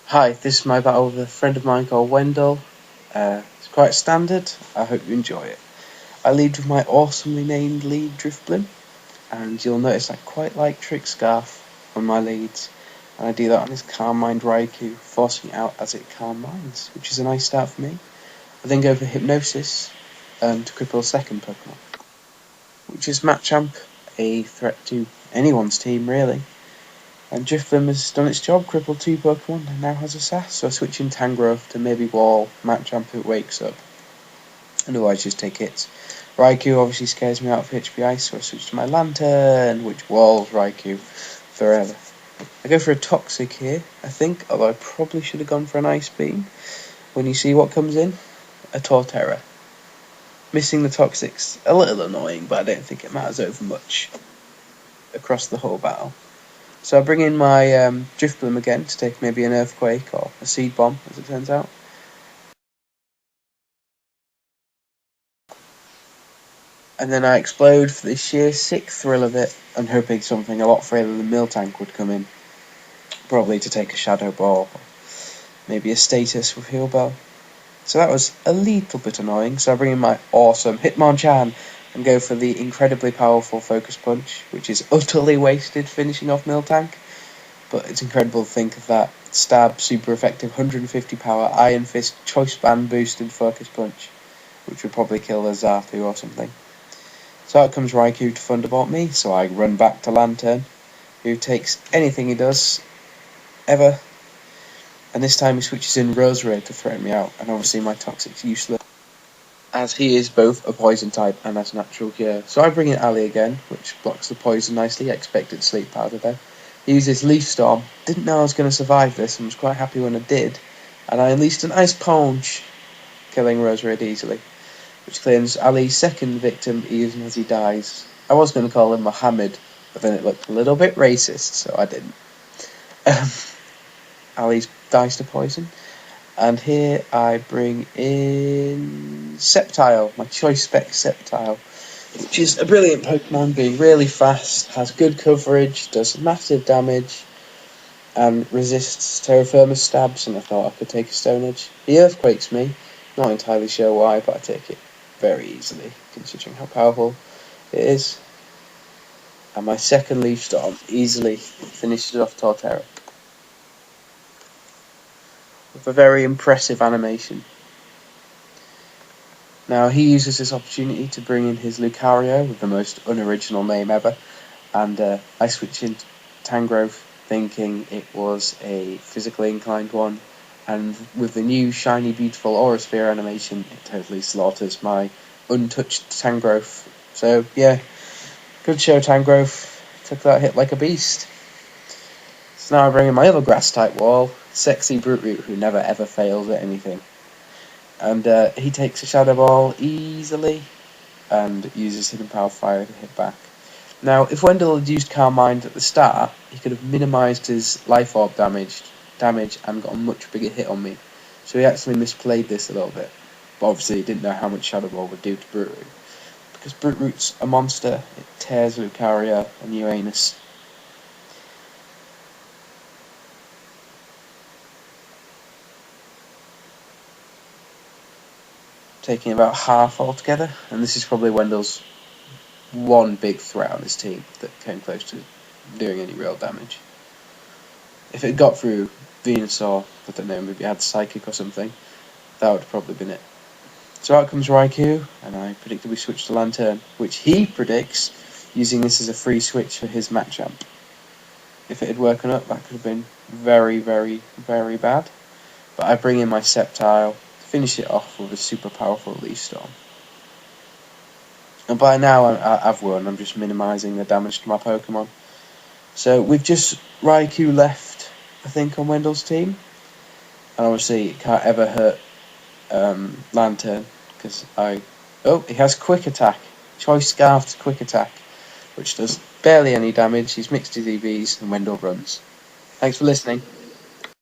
Hi, this is my battle with a friend of mine called Wendle. It's quite standard. I hope you enjoy it. I lead with my awesomely named lead Driftblim, and you'll notice I quite like Trick Scarf on my leads, and I do that on his Calm Mind Raikou, forcing it out as it Calm Minds, which is a nice start for me. I then go for Hypnosis to cripple a second Pokemon, which is Machamp, a threat to anyone's team really. And Drifblim has done its job, crippled two Pokemon, and now has a Sass, so I switch in Tangrowth to maybe Wall, Machamp if it wakes up, and otherwise just take hits. Raikou obviously scares me out for HP Ice, so I switch to my Lantern, which walls Raikou forever. I go for a Toxic here, I think, although I probably should have gone for an Ice Beam. When you see what comes in, a Torterra. Missing the Toxic's a little annoying, but I don't think it matters over much across the whole battle. So I bring in my Drifblim again to take maybe an Earthquake or a Seed Bomb, as it turns out. And then I explode for the sheer sick thrill of it, and hoping something a lot further than Miltank would come in. Probably to take a Shadow Ball, or maybe a Status with Heal Bell. So that was a little bit annoying, so I bring in my awesome Hitmonchan and go for the incredibly powerful Focus Punch, which is utterly wasted finishing off Miltank. But it's incredible to think of that stab, super effective, 150 power, Iron Fist, Choice Band boosted Focus Punch, which would probably kill a Zartu or something. So out comes Raikou to Thunderbolt me, so I run back to Lantern, who takes anything he does, ever, and this time he switches in Roserade to threaten me out, and obviously my Toxic's useless, as he is both a Poison type and has Natural Cure. So I bring in Ali again, which blocks the poison nicely. I expected Sleep Powder though. He uses Leaf Storm. Didn't know I was going to survive this, and was quite happy when I did. And I unleashed an Ice Punch, killing Roserade easily, which claims Ali's second victim even as he dies. I was going to call him Mohammed, but then it looked a little bit racist, so I didn't. Ali dies to poison. And here I bring in Sceptile, my Choice Spec Sceptile, which is a brilliant Pokemon, being really fast, has good coverage, does massive damage, and resists Terra Firma stabs, and I thought I could take a Stone Edge. He Earthquakes me, not entirely sure why, but I take it very easily, considering how powerful it is. And my second Leaf Storm easily finishes off Torterra, with a very impressive animation. Now he uses this opportunity to bring in his Lucario with the most unoriginal name ever, and I switch into Tangrowth thinking it was a physically inclined one, and with the new shiny beautiful Aura Sphere animation it totally slaughters my untouched Tangrowth. So yeah, good show Tangrowth, took that hit like a beast. So now I bring in my other grass type wall, Sexy Brute Root, who never ever fails at anything. And he takes a Shadow Ball easily and uses Hidden Power Fire to hit back. Now, if Wendell had used Calm Mind at the start, he could have minimised his Life Orb damage and got a much bigger hit on me. So he actually misplayed this a little bit. But obviously he didn't know how much Shadow Ball would do to Brute Root. Because Brute Root's a monster, it tears Lucario and Uranus. Taking about half altogether, and this is probably Wendell's one big threat on his team that came close to doing any real damage. If it got through Venusaur, I don't know, maybe it had Psychic or something, that would have probably been it. So out comes Raikou, and I predicted we switch to Lantern, which he predicts using this as a free switch for his Machamp. If it had woken up, that could have been very, very, very bad. But I bring in my Sceptile, finish it off with a super powerful Leaf Storm. And by now I've won, I'm just minimising the damage to my Pokemon. So we've just Raikou left, I think, on Wendell's team. And obviously it can't ever hurt Lantern, because he has Quick Attack. Choice Scarf to Quick Attack, which does barely any damage. He's mixed his EVs and Wendell runs. Thanks for listening.